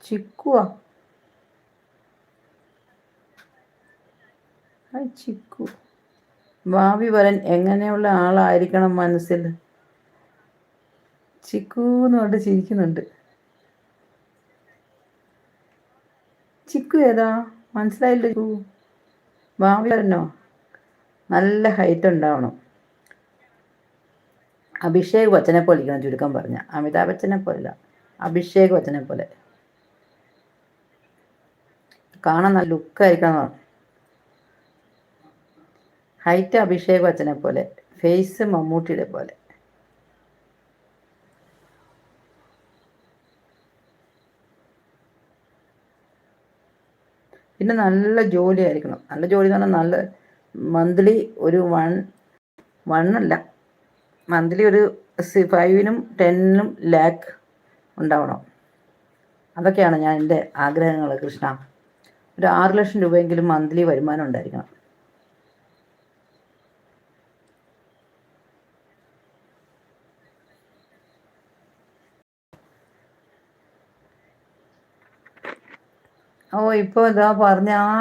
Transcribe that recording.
ചിക്കുവാ? ചിക്കു. ഭാവി വരൻ എങ്ങനെയുള്ള ആളായിരിക്കണം മനസ്സിൽ? ചിക്കു എന്ന് പറഞ്ഞിട്ട് ചിരിക്കുന്നുണ്ട്. ചിക്കു ഏതാ? മനസ്സിലായില്ല. ചിക്കു ഭാവി വരനോ? നല്ല ഹൈറ്റ് ഉണ്ടാവണം. അഭിഷേക് ബച്ചനെ പോലെ ഇരിക്കണം, ചുരുക്കം പറഞ്ഞ. അമിതാഭ് ബച്ചനെ പോലെ, അഭിഷേക് ബച്ചനെ പോലെ കാണാൻ നല്ല ലുക്കായിരിക്കണം. ഹൈറ്റ് അഭിഷേക് ബച്ചനെ പോലെ, ഫേസ് മമ്മൂട്ടിയുടെ പോലെ. പിന്നെ നല്ല ജോലി ആയിരിക്കണം. നല്ല ജോലി എന്ന് പറഞ്ഞാൽ നല്ല മന്ത്ലി ഒരു വണ്ണല്ല, മന്ത്ലി ഒരു 5-നും 10-നും ലാക്ക് ഉണ്ടാവണം. അതൊക്കെയാണ് ഞാൻ എൻ്റെ ആഗ്രഹങ്ങൾ കൃഷ്ണ. ഒരു 6 ലക്ഷം രൂപയെങ്കിലും മന്ത്ലി വരുമാനം ഉണ്ടായിരിക്കണം. ഓ, ഇപ്പോൾ ഇതാ പറഞ്ഞ ആ